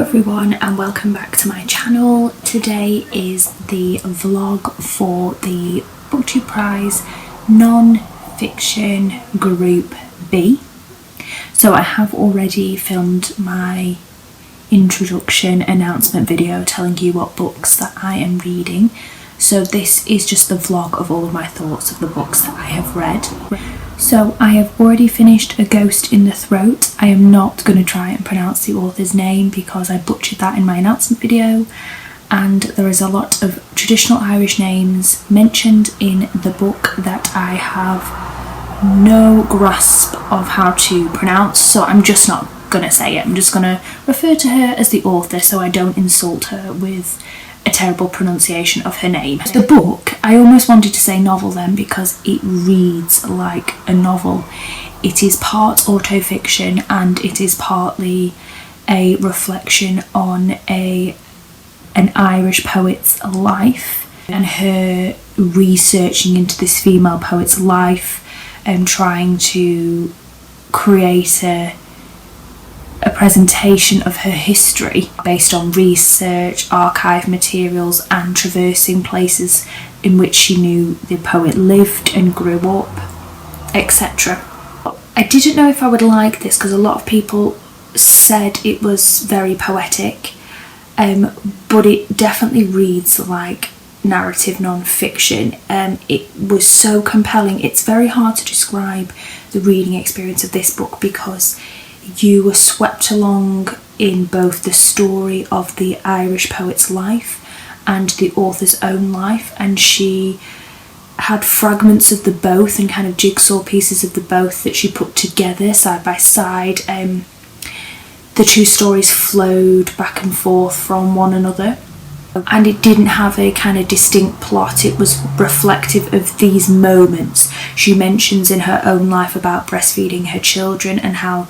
Everyone, and welcome back to my channel. Today is the vlog for the Booktube Prize non-fiction group B. So I have already filmed my introduction announcement video telling you what books that I am reading. So this is just the vlog of all of my thoughts of the books that I have read. So I have already finished A Ghost in the Throat. I am not going to try and pronounce the author's name because I butchered that in my announcement video, and there is a lot of traditional Irish names mentioned in the book that I have no grasp of how to pronounce, so I'm just not going to say it. I'm just going to refer to her as the author so I don't insult her with a terrible pronunciation of her name. The book, I almost wanted to say novel then because it reads like a novel. It is part autofiction and it is partly a reflection on an Irish poet's life and her researching into this female poet's life and trying to create a presentation of her history based on research, archive materials and traversing places in which she knew the poet lived and grew up, etc. I didn't know if I would like this because a lot of people said it was very poetic, but it definitely reads like narrative non-fiction. It was so compelling. It's very hard to describe the reading experience of this book because you were swept along in both the story of the Irish poet's life and the author's own life, and she had fragments of the both and kind of jigsaw pieces of the both that she put together side by side. The two stories flowed back and forth from one another, and it didn't have a kind of distinct plot. It was reflective of these moments. She mentions in her own life about breastfeeding her children and how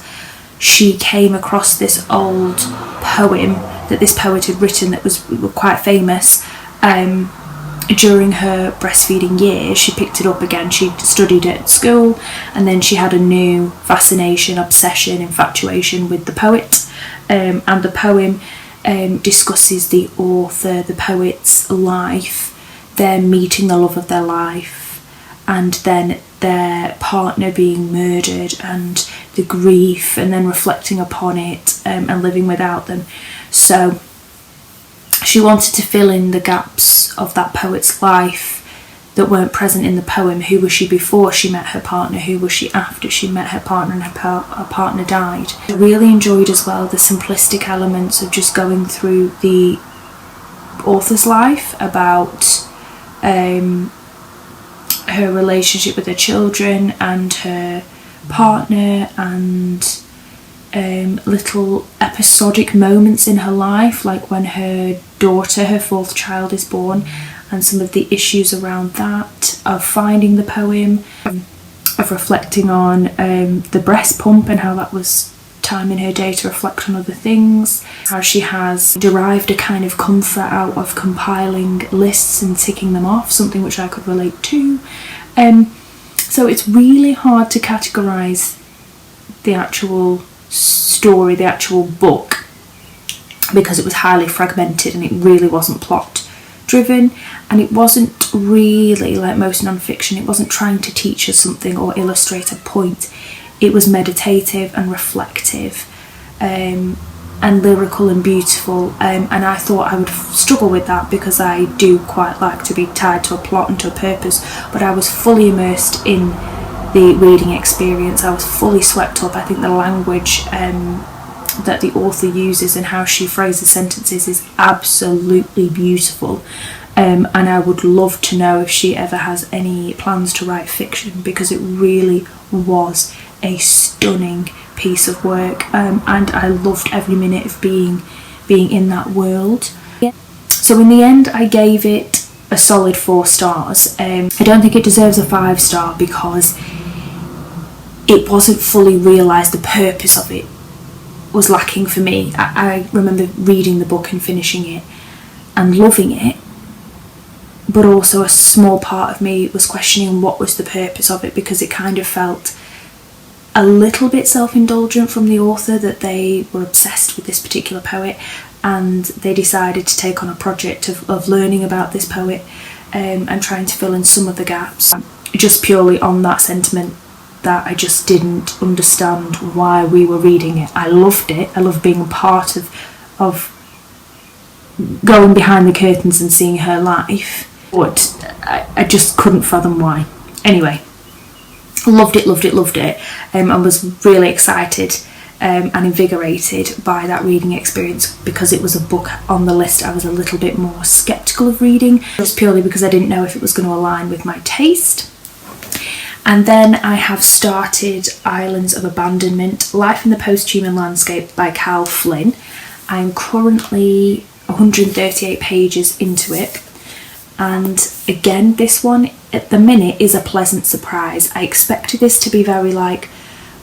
she came across this old poem that this poet had written that was quite famous during her breastfeeding years. She picked it up again. She studied it at school and then she had a new fascination, obsession, infatuation with the poet, and the poem discusses the author, the poet's life, their meeting the love of their life, and then their partner being murdered and the grief, and then reflecting upon it and living without them. So she wanted to fill in the gaps of that poet's life that weren't present in the poem. Who was she before she met her partner? Who was she after she met her partner and her partner died? I really enjoyed as well the simplistic elements of just going through the author's life about her relationship with her children and her partner, and little episodic moments in her life, like when her daughter, her fourth child, is born, and some of the issues around that, of finding the poem, of reflecting on the breast pump and how that was time in her day to reflect on other things, how she has derived a kind of comfort out of compiling lists and ticking them off, something which I could relate to. So it's really hard to categorise the actual story, the actual book, because it was highly fragmented and it really wasn't plot driven, and it wasn't really, like most non-fiction, it wasn't trying to teach us something or illustrate a point. It was meditative and reflective, and lyrical and beautiful, and I thought I would struggle with that because I do quite like to be tied to a plot and to a purpose, but I was fully immersed in the reading experience. I was fully swept up. I think the language that the author uses and how she phrases sentences is absolutely beautiful, and I would love to know if she ever has any plans to write fiction, because it really was a stunning piece of work, and I loved every minute of being in that world. So in the end I gave it a solid 4 stars. I don't think it deserves a 5-star because it wasn't fully realised. The purpose of it was lacking for me. I remember reading the book and finishing it and loving it, but also a small part of me was questioning what was the purpose of it, because it kind of felt a little bit self-indulgent from the author, that they were obsessed with this particular poet and they decided to take on a project of learning about this poet and trying to fill in some of the gaps, just purely on that sentiment that I just didn't understand why we were reading it. I loved it. I loved being a part of going behind the curtains and seeing her life, but I just couldn't fathom why. Anyway, loved it, and was really excited and invigorated by that reading experience, because it was a book on the list I was a little bit more sceptical of reading, just purely because I didn't know if it was going to align with my taste. And then I have started Islands of Abandonment, Life in the Post-Human Landscape by Cal Flynn. I'm currently 138 pages into it, and again, this one at the minute is a pleasant surprise. I expected this to be very like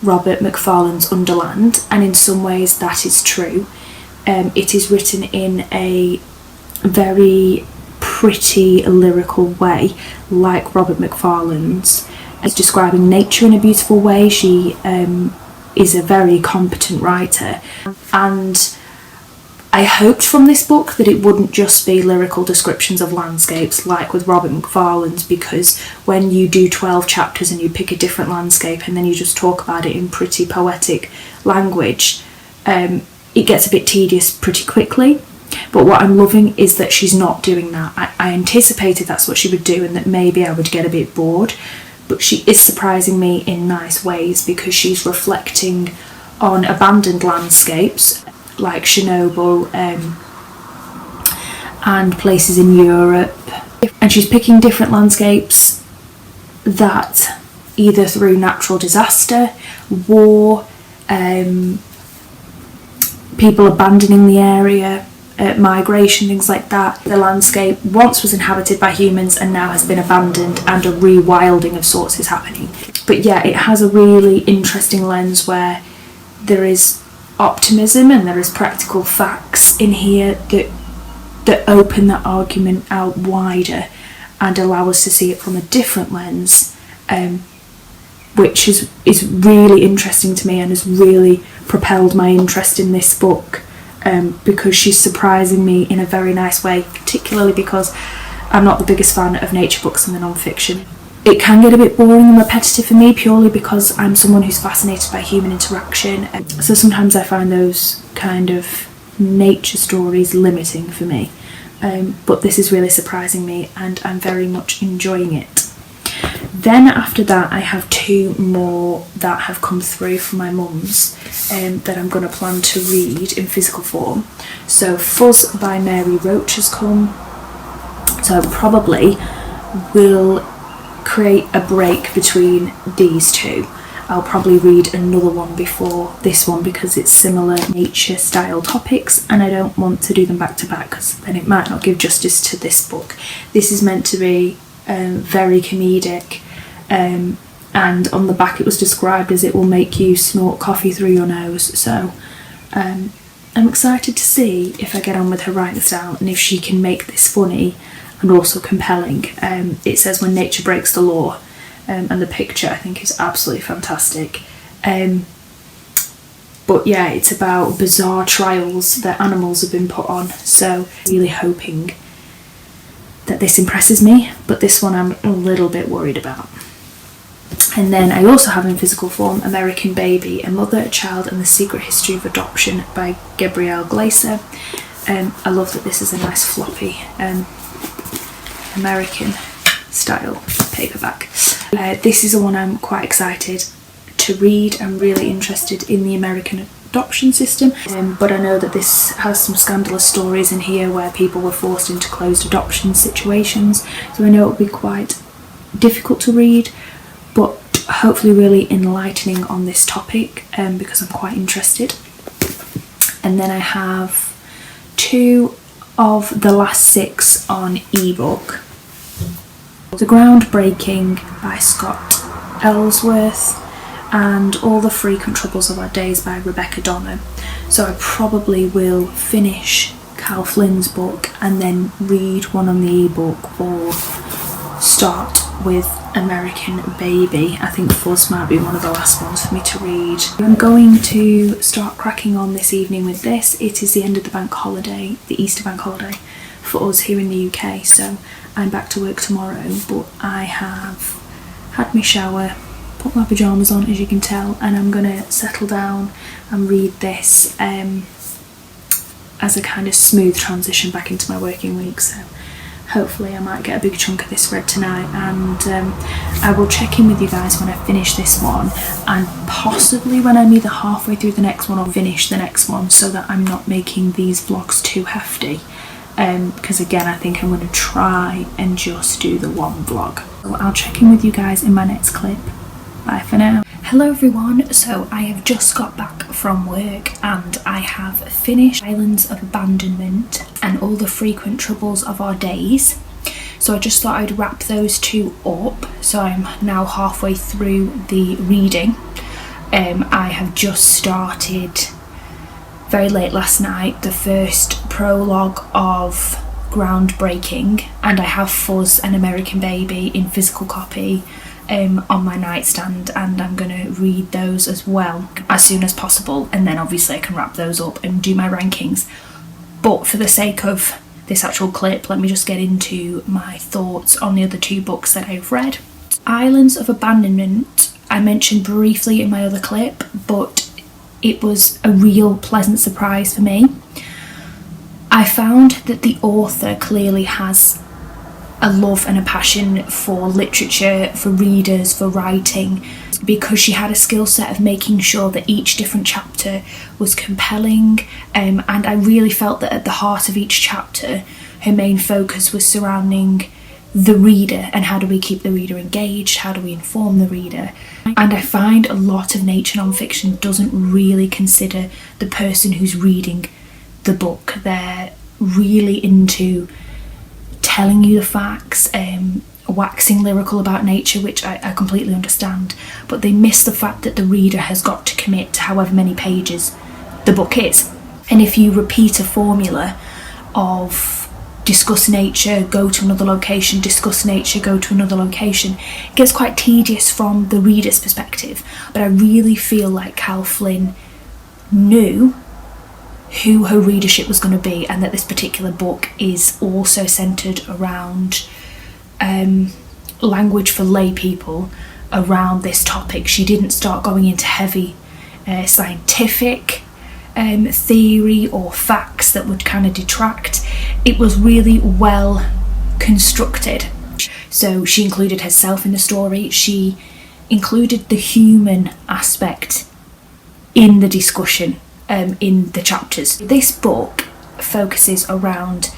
Robert Macfarlane's Underland, and in some ways that is true. It is written in a very pretty lyrical way, like Robert Macfarlane's. It's describing nature in a beautiful way. She is a very competent writer, and I hoped from this book that it wouldn't just be lyrical descriptions of landscapes like with Robert Macfarlane's, because when you do 12 chapters and you pick a different landscape and then you just talk about it in pretty poetic language, it gets a bit tedious pretty quickly. But what I'm loving is that she's not doing that. I anticipated that's what she would do and that maybe I would get a bit bored, but she is surprising me in nice ways, because she's reflecting on abandoned landscapes like Chernobyl and places in Europe, and she's picking different landscapes that either through natural disaster, war, people abandoning the area, migration, things like that. The landscape once was inhabited by humans and now has been abandoned, and a rewilding of sorts is happening. But yeah, it has a really interesting lens where there is optimism and there is practical facts in here that open that argument out wider and allow us to see it from a different lens, which is really interesting to me and has really propelled my interest in this book, because she's surprising me in a very nice way, particularly because I'm not the biggest fan of nature books and the non-fiction. It can get a bit boring and repetitive for me, purely because I'm someone who's fascinated by human interaction, so sometimes I find those kind of nature stories limiting for me, but this is really surprising me and I'm very much enjoying it. Then after that I have two more that have come through from my mum's that I'm going to plan to read in physical form. So Fuzz by Mary Roach has come, so I probably will create a break between these two. I'll probably read another one before this one because it's similar nature style topics and I don't want to do them back to back, because then it might not give justice to this book. This is meant to be very comedic, and on the back it was described as it will make you snort coffee through your nose, so I'm excited to see if I get on with her writing style and if she can make this funny and also compelling. It says when nature breaks the law, and the picture I think is absolutely fantastic. But yeah, it's about bizarre trials that animals have been put on, so really hoping that this impresses me, but this one I'm a little bit worried about. And then I also have in physical form American Baby, A Mother, a Child and the Secret History of Adoption by Gabrielle Glaser. I love that this is a nice floppy American style paperback. This is the one I'm quite excited to read. I'm really interested in the American adoption system, but I know that this has some scandalous stories in here where people were forced into closed adoption situations, so I know it'll be quite difficult to read, but hopefully really enlightening on this topic, because I'm quite interested. And then I have two of the last six on ebook. The Groundbreaking by Scott Ellsworth and All the Frequent Troubles of Our Days by Rebecca Donner. So I probably will finish Cal Flynn's book and then read one on the ebook or start with American Baby. I think Fuzz might be one of the last ones for me to read. I'm going to start cracking on this evening with this. It is the end of the bank holiday, the Easter bank holiday for us here in the UK, so I'm back to work tomorrow, but I have had my shower, put my pyjamas on as you can tell, and I'm gonna settle down and read this as a kind of smooth transition back into my working week. So hopefully I might get a big chunk of this read tonight, and I will check in with you guys when I finish this one, and possibly when I'm either halfway through the next one or finish the next one, so that I'm not making these vlogs too hefty, because again I think I'm going to try and just do the one vlog. So I'll check in with you guys in my next clip. Bye for now. Hello everyone, so I have just got back from work and I have finished Islands of Abandonment and All the Frequent Troubles of Our Days. So I just thought I'd wrap those two up. So I'm now halfway through the reading. I have just started very late last night the first prologue of Groundbreaking, and I have Fuzz and American Baby in physical copy on my nightstand, and I'm going to read those as well as soon as possible, and then obviously I can wrap those up and do my rankings. But for the sake of this actual clip, let me just get into my thoughts on the other two books that I've read. Islands of Abandonment I mentioned briefly in my other clip, but it was a real pleasant surprise for me. I found that the author clearly has a love and a passion for literature, for readers, for writing, because she had a skill set of making sure that each different chapter was compelling, and I really felt that at the heart of each chapter her main focus was surrounding the reader and how do we keep the reader engaged, how do we inform the reader. And I find a lot of nature non-fiction doesn't really consider the person who's reading the book. They're really into telling you the facts, waxing lyrical about nature, which I completely understand, but they miss the fact that the reader has got to commit to however many pages the book is. And if you repeat a formula of discuss nature, go to another location, discuss nature, go to another location, it gets quite tedious from the reader's perspective. But I really feel like Cal Flynn knew who her readership was going to be, and that this particular book is also centred around language for lay people around this topic. She didn't start going into heavy scientific theory or facts that would kind of detract. It was really well constructed. So she included herself in the story, she included the human aspect in the discussion, in the chapters. This book focuses around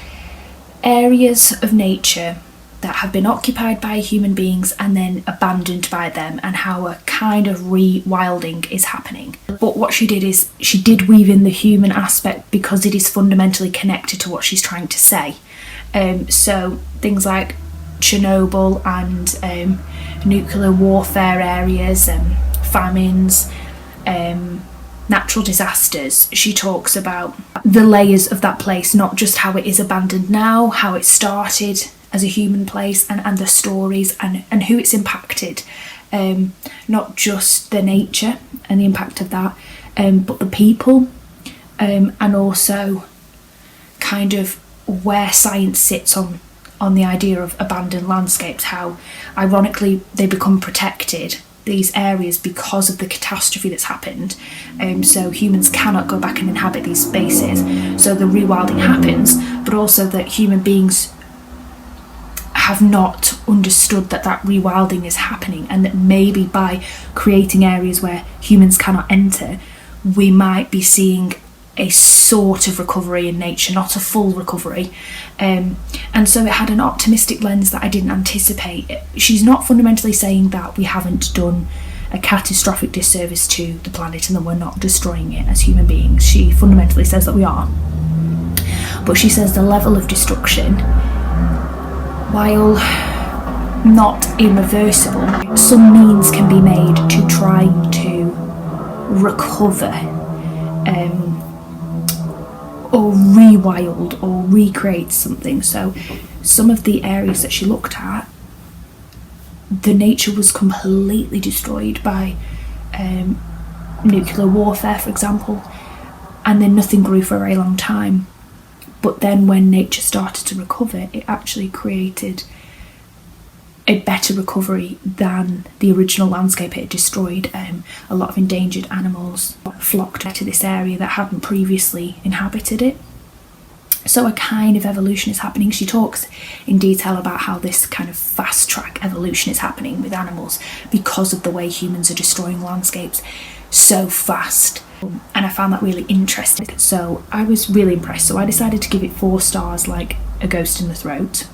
areas of nature that have been occupied by human beings and then abandoned by them, and how a kind of rewilding is happening. But what she did is she did weave in the human aspect because it is fundamentally connected to what she's trying to say. So things like Chernobyl and nuclear warfare areas, famines, natural disasters. She talks about the layers of that place, not just how it is abandoned now, how it started as a human place, and the stories and who it's impacted. Not just the nature and the impact of that, but the people, and also kind of where science sits on the idea of abandoned landscapes, how ironically they become protected, these areas, because of the catastrophe that's happened. So humans cannot go back and inhabit these spaces, so the rewilding happens, but also that human beings have not understood that rewilding is happening, and that maybe by creating areas where humans cannot enter, we might be seeing a sort of recovery in nature, not a full recovery. And so it had an optimistic lens that I didn't anticipate. She's not fundamentally saying that we haven't done a catastrophic disservice to the planet and that we're not destroying it as human beings. She fundamentally says that we are. But she says the level of destruction, while not irreversible, some means can be made to try to recover or rewild or recreate something. So some of the areas that she looked at the nature was completely destroyed by nuclear warfare, for example, and then nothing grew for a very long time. But then when nature started to recover, it actually created a better recovery than the original landscape it had destroyed. A lot of endangered animals flocked to this area that hadn't previously inhabited it. So a kind of evolution is happening. She talks in detail about how this kind of fast track evolution is happening with animals because of the way humans are destroying landscapes so fast. And I found that really interesting. So I was really impressed. So I decided to give it 4 stars, like A Ghost in the Throat.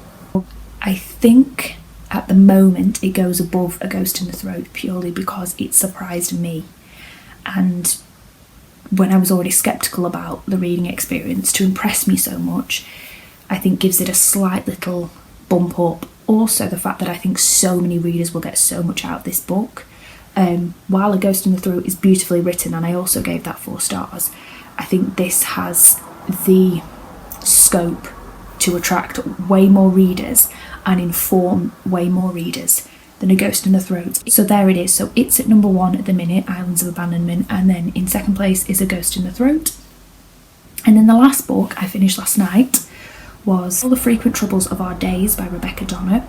I think at the moment it goes above A Ghost in the Throat purely because it surprised me. And when I was already sceptical about the reading experience, to impress me so much, I think gives it a slight little bump up. Also the fact that I think so many readers will get so much out of this book. While A Ghost in the Throat is beautifully written, and I also gave that 4 stars, I think this has the scope to attract way more readers and inform way more readers than A Ghost in the Throat. So there it is. So it's at number 1 at the minute, Islands of Abandonment, and then in second place is A Ghost in the Throat. And then the last book I finished last night was All the Frequent Troubles of Our Days by Rebecca Donner.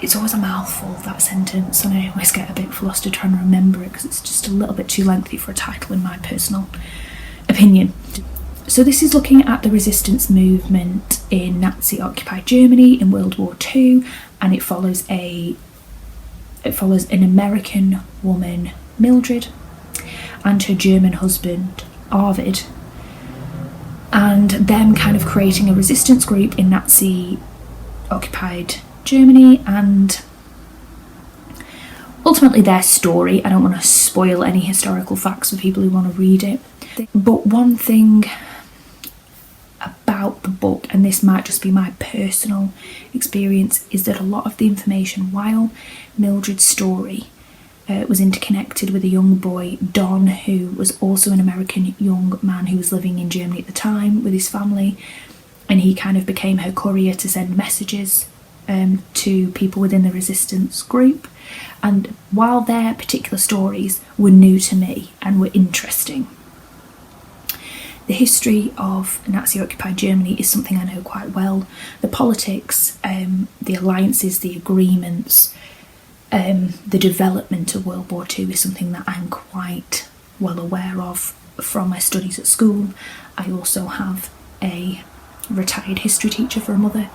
It's always a mouthful, that sentence, and I always get a bit flustered trying to remember it because it's just a little bit too lengthy for a title in my personal opinion. So this is looking at the resistance movement in Nazi-occupied Germany in World War II, and it follows an American woman, Mildred, and her German husband, Arvid, and them kind of creating a resistance group in Nazi-occupied Germany, and ultimately their story. I don't want to spoil any historical facts for people who want to read it, but one thing about the book, and this might just be my personal experience, is that a lot of the information, while Mildred's story was interconnected with a young boy, Don, who was also an American young man who was living in Germany at the time with his family, and he kind of became her courier to send messages to people within the resistance group. And while their particular stories were new to me and were interesting, the history of Nazi-occupied Germany is something I know quite well. The politics, the alliances, the agreements, the development of World War II is something that I'm quite well aware of from my studies at school. I also have a retired history teacher for a mother,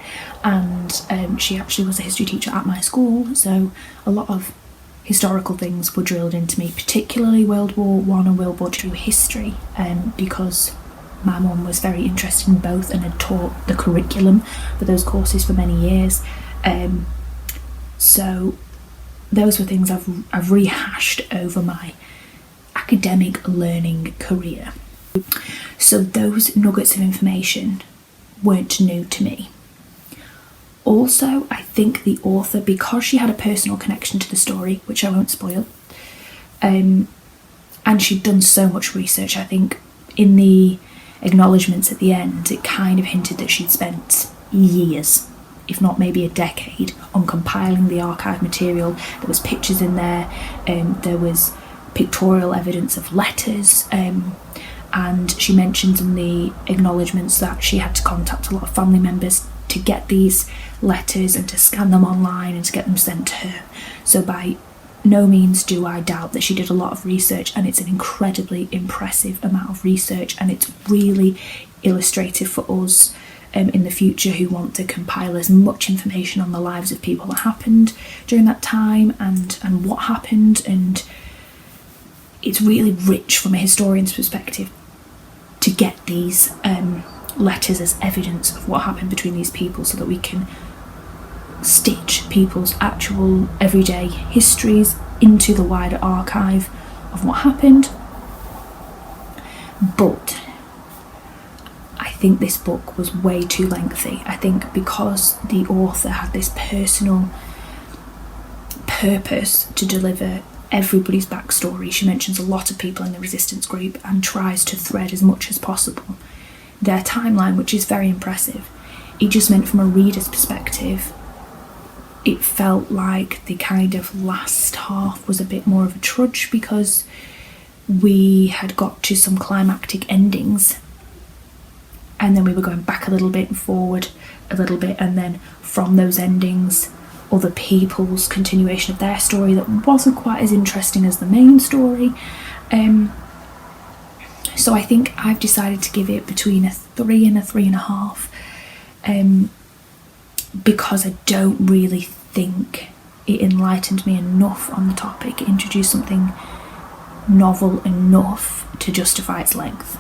and she actually was a history teacher at my school, so a lot of historical things were drilled into me, particularly World War I and World War II history, because my mum was very interested in both and had taught the curriculum for those courses for many years. So those were things I've rehashed over my academic learning career. So those nuggets of information weren't new to me. Also, I think the author, because she had a personal connection to the story, which I won't spoil, and she'd done so much research, I think in the acknowledgements at the end it kind of hinted that she'd spent years, if not maybe a decade, on compiling the archive material. There was pictures in there, there was pictorial evidence of letters, and she mentions in the acknowledgements that she had to contact a lot of family members to get these letters and to scan them online and to get them sent to her. So by no means do I doubt that she did a lot of research, and it's an incredibly impressive amount of research, and it's really illustrative for us in the future who want to compile as much information on the lives of people that happened during that time and what happened. And it's really rich from a historian's perspective to get these letters as evidence of what happened between these people, so that we can stitch people's actual everyday histories into the wider archive of what happened. But I think this book was way too lengthy. I think because the author had this personal purpose to deliver everybody's backstory, she mentions a lot of people in the resistance group and tries to thread as much as possible their timeline, which is very impressive. It just meant from a reader's perspective it felt like the kind of last half was a bit more of a trudge, because we had got to some climactic endings and then we were going back a little bit and forward a little bit, and then from those endings other people's continuation of their story that wasn't quite as interesting as the main story. So I think I've decided to give it between a 3 and a 3.5, because I don't really think it enlightened me enough on the topic. It introduced something novel enough to justify its length.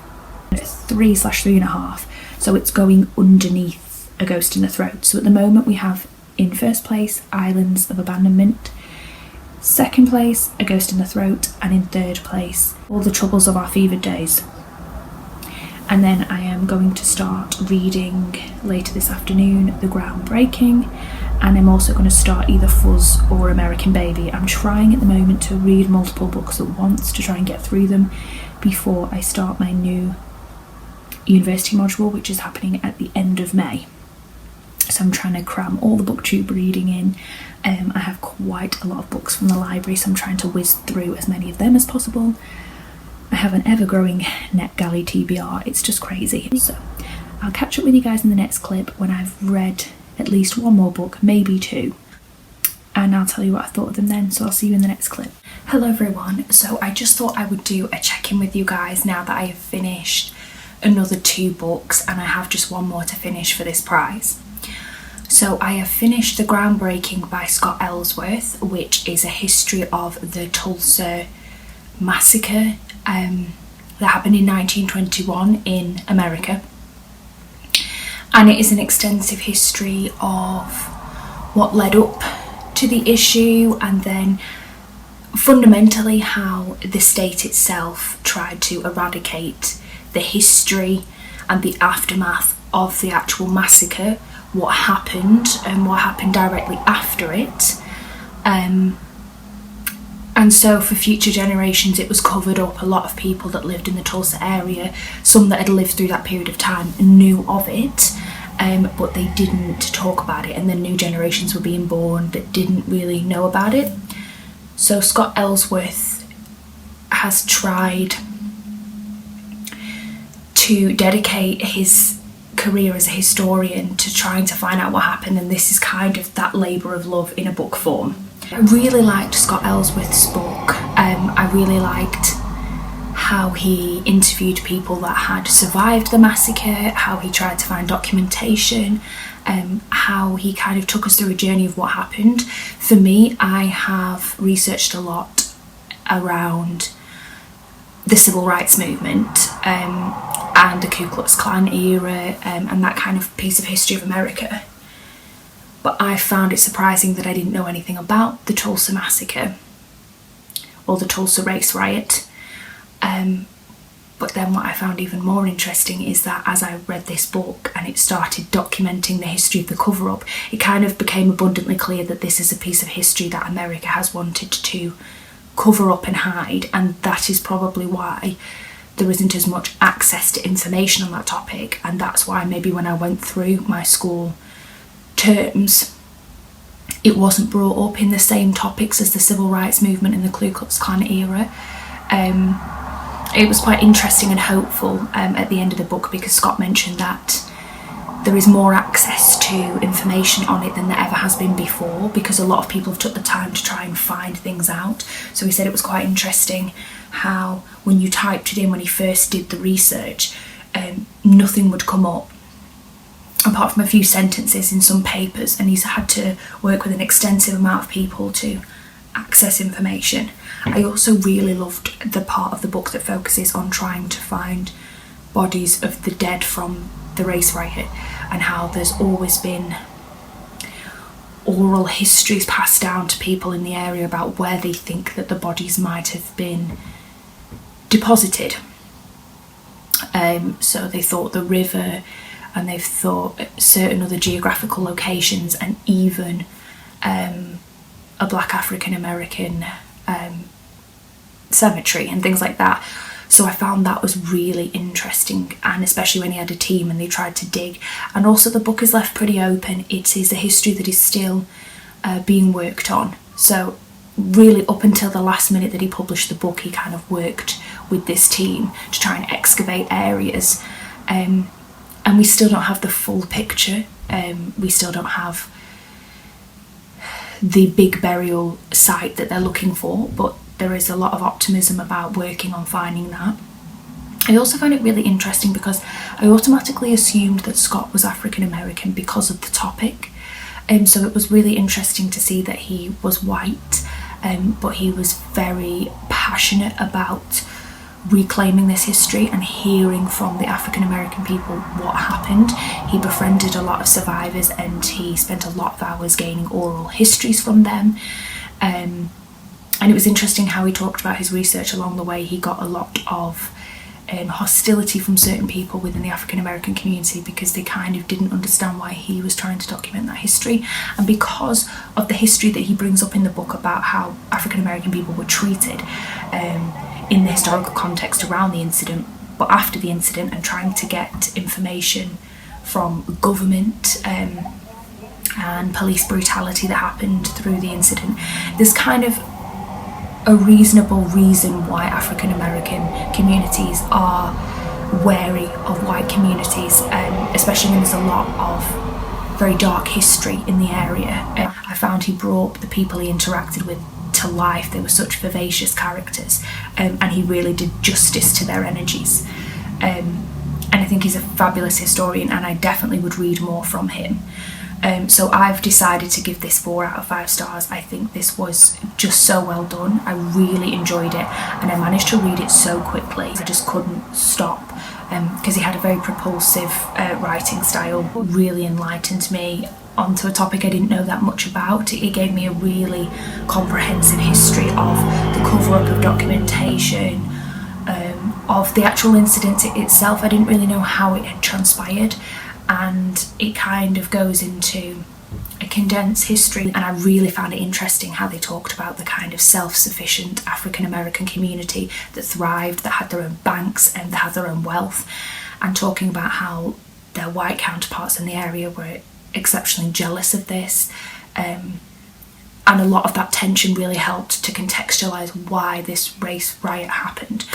3/3.5, so it's going underneath A Ghost in the Throat. So at the moment we have in first place Islands of Abandonment, second place A Ghost in the Throat, and in third place All the Troubles of Our Fevered Days. And then I am going to start reading later this afternoon The Groundbreaking, and I'm also going to start either Fuzz or American Baby. I'm trying at the moment to read multiple books at once to try and get through them before I start my new university module, which is happening at the end of May. So I'm trying to cram all the Booktube reading in. I have quite a lot of books from the library, so I'm trying to whiz through as many of them as possible. I have an ever-growing NetGalley TBR, it's just crazy. So I'll catch up with you guys in the next clip when I've read at least one more book, maybe 2. And I'll tell you what I thought of them then, so I'll see you in the next clip. Hello everyone, so I just thought I would do a check-in with you guys now that I have finished another 2 books and I have just one more to finish for this prize. So I have finished The Groundbreaking by Scott Ellsworth, which is a history of the Tulsa massacre that happened in 1921 in America. And it is an extensive history of what led up to the issue, and then fundamentally how the state itself tried to eradicate the history and the aftermath of the actual massacre, what happened and what happened directly after it. And so for future generations it was covered up. A lot of people that lived in the Tulsa area, some that had lived through that period of time, knew of it, but they didn't talk about it, and then new generations were being born that didn't really know about it. So Scott Ellsworth has tried to dedicate his career as a historian to trying to find out what happened, and this is kind of that labour of love in a book form. I really liked Scott Ellsworth's book. I really liked how he interviewed people that had survived the massacre, how he tried to find documentation, how he kind of took us through a journey of what happened. For me, I have researched a lot around the civil rights movement and the Ku Klux Klan era and that kind of piece of history of America. But I found it surprising that I didn't know anything about the Tulsa massacre or the Tulsa race riot. But then what I found even more interesting is that as I read this book and it started documenting the history of the cover-up, it kind of became abundantly clear that this is a piece of history that America has wanted to cover up and hide, and that is probably why there isn't as much access to information on that topic. And that's why maybe when I went through my school terms it wasn't brought up in the same topics as the civil rights movement and the Ku Klux Klan era. It was quite interesting and hopeful at the end of the book, because Scott mentioned that there is more access to information on it than there ever has been before, because a lot of people have took the time to try and find things out. So he said it was quite interesting how when you typed it in when he first did the research, nothing would come up apart from a few sentences in some papers, and he's had to work with an extensive amount of people to access information. I also really loved the part of the book that focuses on trying to find bodies of the dead from the race riot, and how there's always been oral histories passed down to people in the area about where they think that the bodies might have been deposited. So they thought the river, and they've thought certain other geographical locations, and even a black African American cemetery and things like that. So I found that was really interesting, and especially when he had a team and they tried to dig. And also the book is left pretty open. It is a history that is still being worked on. So really up until the last minute that he published the book, he kind of worked with this team to try and excavate areas, and we still don't have the full picture. We still don't have the big burial site that they're looking for, but there is a lot of optimism about working on finding that. I also found it really interesting because I automatically assumed that Scott was African American because of the topic, so it was really interesting to see that he was white, but he was very passionate about reclaiming this history and hearing from the African American people what happened. He befriended a lot of survivors and he spent a lot of hours gaining oral histories from them, and it was interesting how he talked about his research. Along the way he got a lot of hostility from certain people within the African American community because they kind of didn't understand why he was trying to document that history, and because of the history that he brings up in the book about how African American people were treated in the historical context around the incident, but after the incident, and trying to get information from government and police brutality that happened through the incident. There's kind of a reasonable reason why African American communities are wary of white communities, especially when there's a lot of very dark history in the area. I found he brought the people he interacted with to life. They were such vivacious characters, and he really did justice to their energies, and I think he's a fabulous historian, and I definitely would read more from him. So I've decided to give this 4 out of 5 stars. I think this was just so well done. I really enjoyed it, and I managed to read it so quickly. I just couldn't stop because he had a very propulsive writing style. Really enlightened me onto a topic I didn't know that much about. It gave me a really comprehensive history of the cover-up of documentation, of the actual incident itself. I didn't really know how it had transpired, and it kind of goes into a condensed history, and I really found it interesting how they talked about the kind of self-sufficient African American community that thrived, that had their own banks and that had their own wealth, and talking about how their white counterparts in the area were exceptionally jealous of this, and a lot of that tension really helped to contextualise why this race riot happened.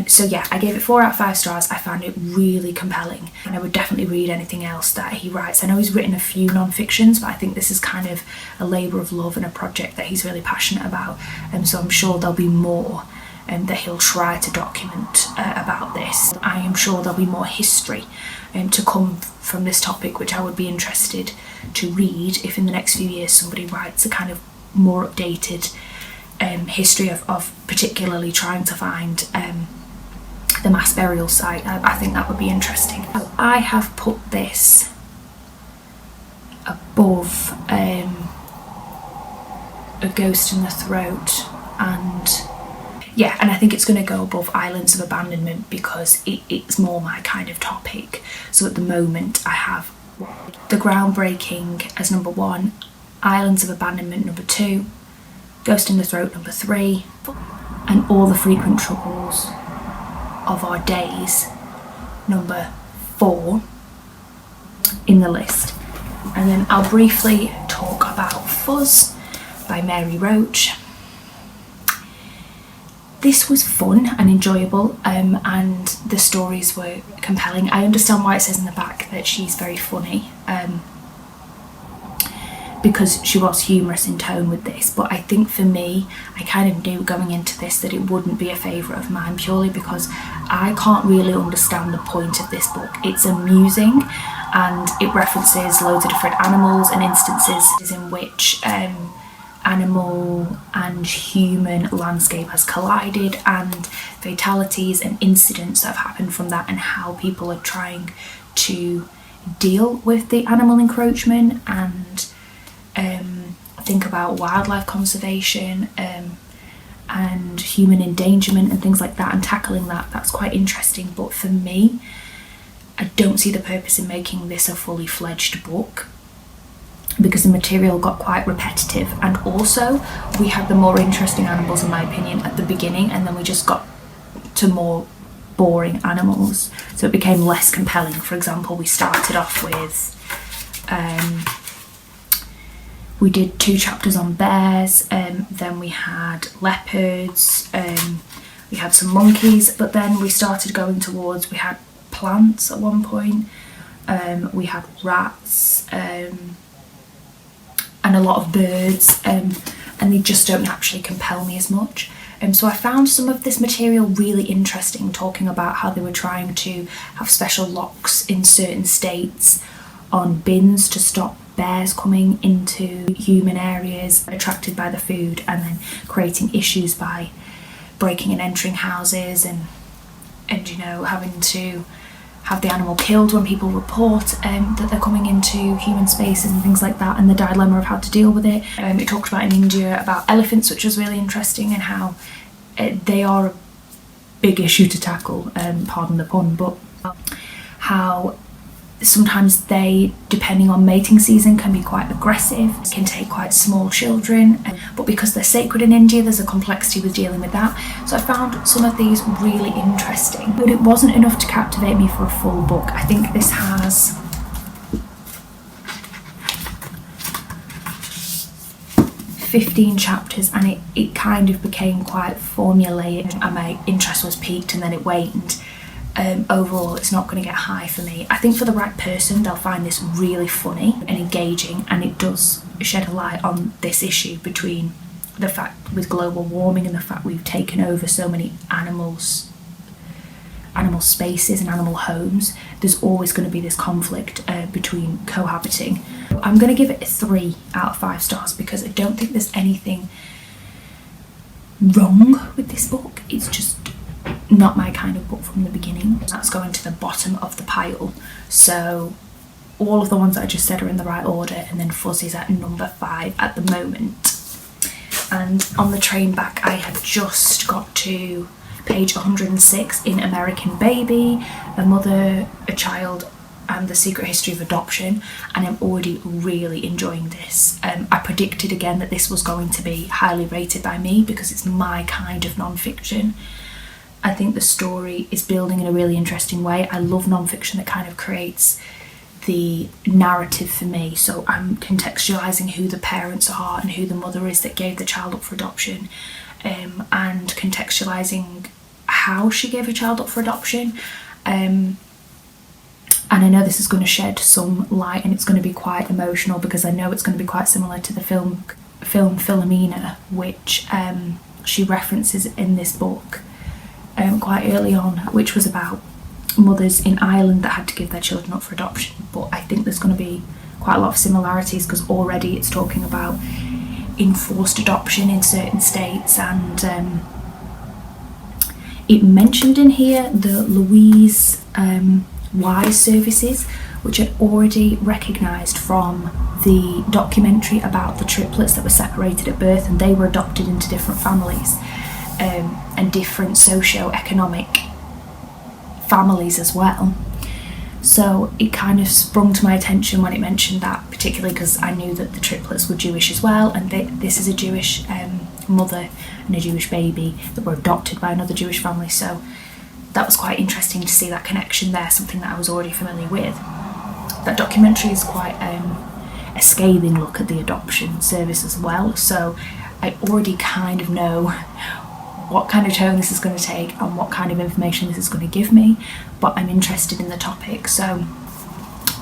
So yeah, I gave it 4 out of 5 stars. I found it really compelling, and I would definitely read anything else that he writes. I know he's written a few non-fictions, but I think this is kind of a labour of love and a project that he's really passionate about, so I'm sure there'll be more that he'll try to document about this. I am sure there'll be more history to come from this topic, which I would be interested to read if in the next few years somebody writes a kind of more updated history of particularly trying to find the mass burial site. I think that would be interesting. I have put this above A Ghost in the Throat, and yeah, and I think it's going to go above Islands of Abandonment because it's more my kind of topic. So at the moment I have The Groundbreaking as number 1, Islands of Abandonment number 2, Ghost in the Throat number 3, and All the Frequent Troubles of Our Days number 4 in the list. And then I'll briefly talk about Fuzz by Mary Roach. This was fun and enjoyable, and the stories were compelling. I understand why it says in the back that she's very funny, because she was humorous in tone with this, but I think for me, I kind of knew going into this that it wouldn't be a favourite of mine, purely because I can't really understand the point of this book. It's amusing, and it references loads of different animals and instances in which animal and human landscape has collided, and fatalities and incidents that have happened from that, and how people are trying to deal with the animal encroachment and think about wildlife conservation and human endangerment and things like that, and tackling that's quite interesting. But for me, I don't see the purpose in making this a fully fledged book, because the material got quite repetitive, and also we had the more interesting animals in my opinion at the beginning, and then we just got to more boring animals, so it became less compelling. For example, we started off with We did 2 chapters on bears, then we had leopards, we had some monkeys, but then we started going towards, we had plants at one point, we had rats, and a lot of birds, and they just don't naturally compel me as much. So I found some of this material really interesting, talking about how they were trying to have special locks in certain states on bins to stop bears coming into human areas attracted by the food, and then creating issues by breaking and entering houses, and you know, having to have the animal killed when people report that they're coming into human spaces and things like that, and the dilemma of how to deal with it. It talked about in India about elephants, which was really interesting, and how they are a big issue to tackle, pardon the pun, but how sometimes they, depending on mating season, can be quite aggressive, can take quite small children, but because they're sacred in India, there's a complexity with dealing with that. So I found some of these really interesting, but it wasn't enough to captivate me for a full book. I think this has 15 chapters, and it kind of became quite formulaic, and my interest was piqued and then it waned. Overall, it's not going to get high for me. I think for the right person, they'll find this really funny and engaging, and it does shed a light on this issue between the fact with global warming and the fact we've taken over so many animal spaces and animal homes. There's always going to be this conflict between cohabiting. I'm going to give it a 3 out of 5 stars because I don't think there's anything wrong with this book. It's just not my kind of book from the beginning. That's going to the bottom of the pile. So all of the ones that I just said are in the right order, and then Fuzzy's at number 5 at the moment. And on the train back, I had just got to page 106 in American Baby, A Mother, a Child, and the Secret History of Adoption, and I'm already really enjoying this. I predicted again that this was going to be highly rated by me because it's my kind of non-fiction. I think the story is building in a really interesting way. I love non-fiction that kind of creates the narrative for me. So I'm contextualising who the parents are and who the mother is that gave the child up for adoption, and contextualising how she gave her child up for adoption. And I know this is going to shed some light, and it's going to be quite emotional because I know it's going to be quite similar to the film Philomena, which she references in this book quite early on, which was about mothers in Ireland that had to give their children up for adoption. But I think there's going to be quite a lot of similarities because already it's talking about enforced adoption in certain states, and it mentioned in here the Louise Wise services, which I'd already recognised from the documentary about the triplets that were separated at birth, and they were adopted into different families and different socio-economic families as well. So it kind of sprung to my attention when it mentioned that, particularly because I knew that the triplets were Jewish as well, and this is a Jewish mother and a Jewish baby that were adopted by another Jewish family. So that was quite interesting to see that connection there, something that I was already familiar with. That documentary is quite a scathing look at the adoption service as well, so I already kind of know what kind of tone this is going to take and what kind of information this is going to give me, but I'm interested in the topic. So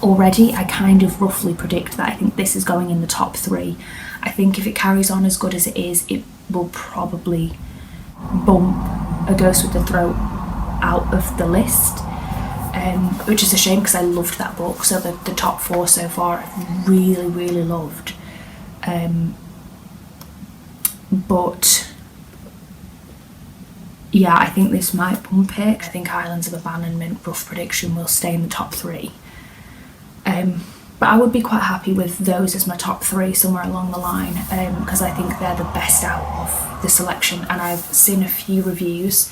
already I kind of roughly predict that I think this is going in the top 3. I think if it carries on as good as it is, it will probably bump A Ghost with the Throat out of the list, which is a shame because I loved that book. So the top 4 so far I've really loved, but yeah, I think this might bump it. I think Islands of Abandonment, rough prediction, will stay in the top 3. But I would be quite happy with those as my top 3 somewhere along the line, because I think they're the best out of the selection. And I've seen a few videos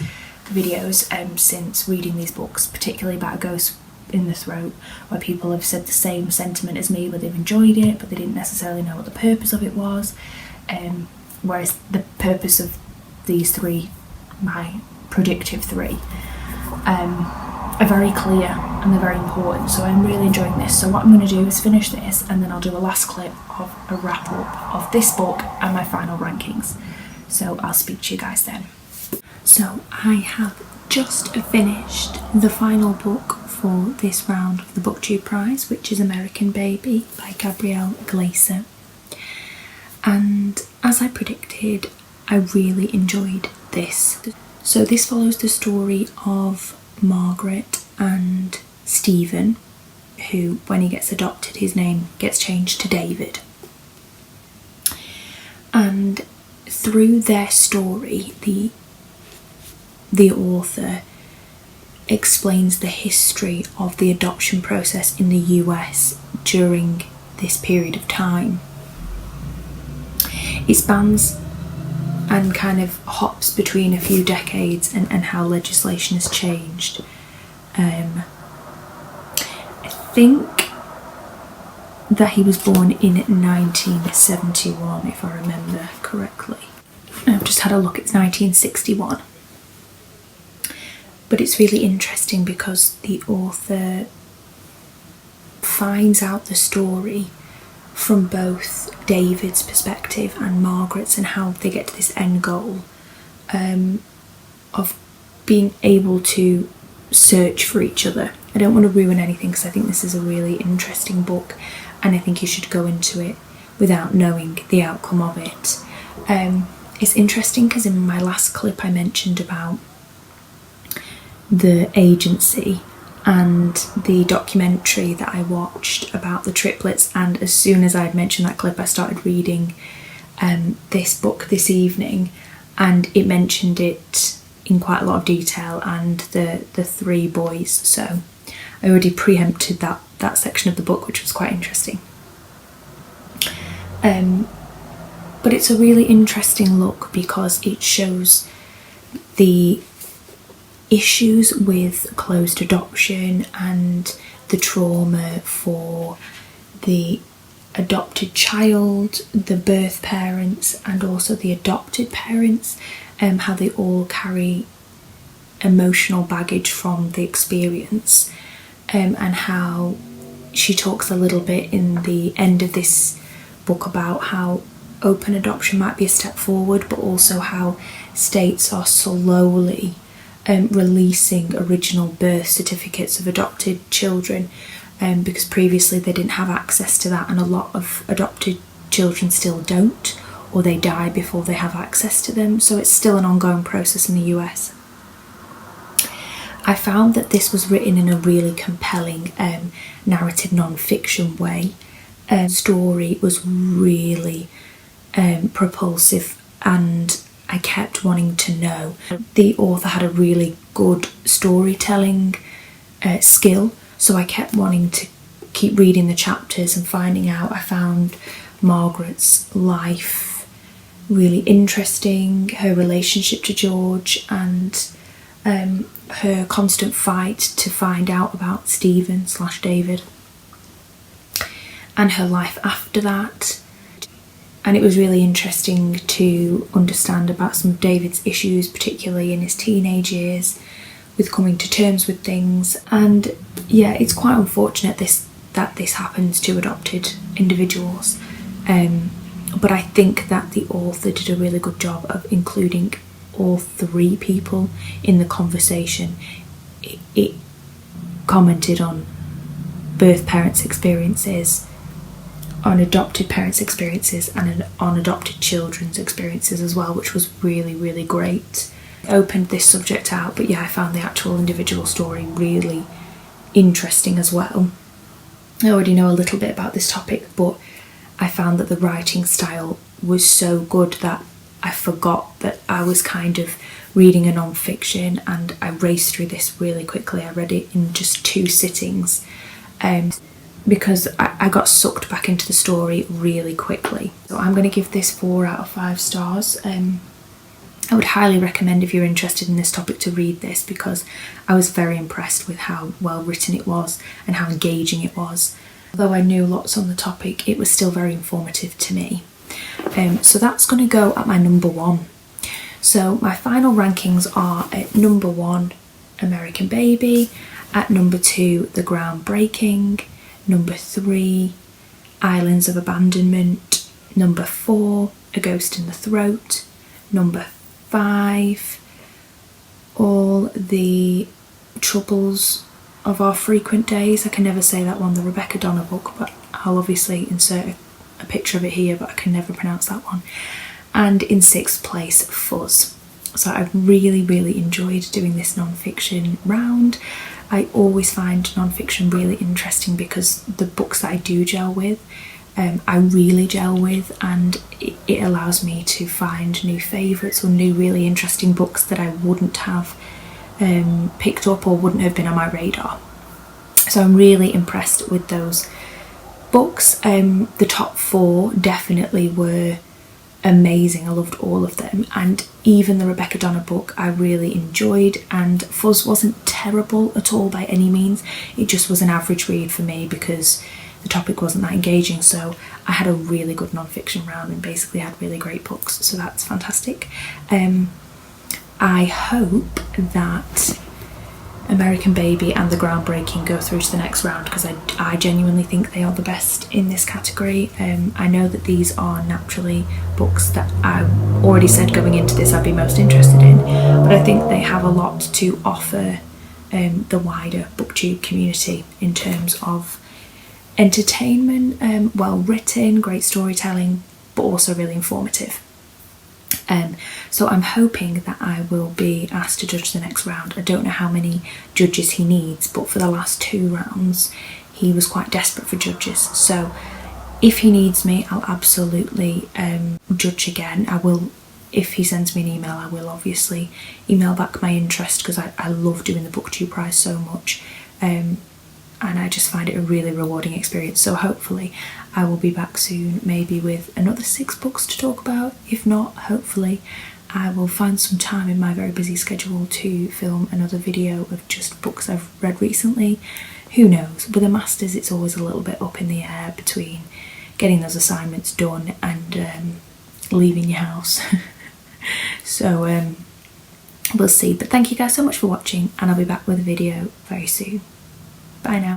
since reading these books, particularly about A Ghost in the Throat, where people have said the same sentiment as me, where they've enjoyed it but they didn't necessarily know what the purpose of it was, whereas the purpose of these 3, my predictive 3, are very clear and they're very important, so I'm really enjoying this. So what I'm going to do is finish this and then I'll do a last clip of a wrap up of this book and my final rankings. So I'll speak to you guys then. So I have just finished the final book for this round of the Booktube prize, which is American Baby by Gabrielle Glaser. And as I predicted, I really enjoyed this. So this follows the story of Margaret and Stephen, who, when he gets adopted, his name gets changed to David. And through their story, the author explains the history of the adoption process in the US during this period of time. It spans and kind of hops between a few decades and how legislation has changed. I think that he was born in 1971, if I remember correctly. I've just had a look, it's 1961. But it's really interesting because the author finds out the story from both David's perspective and Margaret's, and how they get to this end goal of being able to search for each other. I don't want to ruin anything because I think this is a really interesting book and I think you should go into it without knowing the outcome of it. It's interesting because in my last clip I mentioned about the agency and the documentary that I watched about the triplets, and as soon as I'd mentioned that clip I started reading this book this evening, and it mentioned it in quite a lot of detail and the three boys, so I already preempted that section of the book, which was quite interesting. But it's a really interesting look because it shows the issues with closed adoption and the trauma for the adopted child, the birth parents, and also the adopted parents, how they all carry emotional baggage from the experience, and how she talks a little bit in the end of this book about how open adoption might be a step forward, but also how states are slowly releasing original birth certificates of adopted children, because previously they didn't have access to that, and a lot of adopted children still don't, or they die before they have access to them, so it's still an ongoing process in the US. I found that this was written in a really compelling narrative non-fiction way. Story was really propulsive and I kept wanting to know. The author had a really good storytelling skill, so I kept wanting to keep reading the chapters and finding out. I found Margaret's life really interesting, her relationship to George, and her constant fight to find out about Stephen/David and her life after that. And it was really interesting to understand about some of David's issues, particularly in his teenage years, with coming to terms with things. And yeah, it's quite unfortunate that this happens to adopted individuals. But I think that the author did a really good job of including all three people in the conversation. It commented on birth parents' experiences, on adopted parents' experiences, and on adopted children's experiences as well, which was really, really great. I opened this subject out, but yeah, I found the actual individual story really interesting as well. I already know a little bit about this topic, but I found that the writing style was so good that I forgot that I was kind of reading a non-fiction, and I raced through this really quickly. I read it in just 2 sittings. Because I got sucked back into the story really quickly. So I'm going to give this 4 out of 5 stars. I would highly recommend, if you're interested in this topic, to read this, because I was very impressed with how well written it was and how engaging it was. Although I knew lots on the topic, it was still very informative to me. So that's going to go at my number 1. So my final rankings are at number 1, American Baby, At number 2, The Groundbreaking. Number 3, Islands of Abandonment. Number 4, A Ghost in the Throat. Number 5, All the Troubles of Our Frequent Days. I can never say that one, the Rebecca Donner book, but I'll obviously insert a picture of it here, but I can never pronounce that one. And in 6th place, Fuzz. So I've really enjoyed doing this non-fiction round. I always find non-fiction really interesting because the books that I do gel with, I really gel with, and it allows me to find new favourites or new really interesting books that I wouldn't have picked up or wouldn't have been on my radar. So I'm really impressed with those books. The top 4 definitely were amazing. I loved all of them, and even the Rebecca Donner book I really enjoyed, and Fuzz wasn't terrible at all by any means. It just was an average read for me because the topic wasn't that engaging. So I had a really good non-fiction round and basically had really great books, so that's fantastic. I hope that American Baby and The Groundbreaking go through to the next round because I genuinely think they are the best in this category. I know that these are naturally books that I already said going into this I'd be most interested in, but I think they have a lot to offer the wider Booktube community in terms of entertainment, well written, great storytelling, but also really informative. So I'm hoping that I will be asked to judge the next round. I don't know how many judges he needs, but for the last 2 rounds he was quite desperate for judges. So if he needs me, I'll absolutely judge again. I will, if he sends me an email, I will obviously email back my interest because I love doing the Booktube prize so much. And I just find it a really rewarding experience. So hopefully I will be back soon, maybe with another 6 books to talk about. If not, hopefully I will find some time in my very busy schedule to film another video of just books I've read recently. Who knows? With a master's it's always a little bit up in the air between getting those assignments done and leaving your house. So we'll see. But thank you guys so much for watching, and I'll be back with a video very soon. Bye now.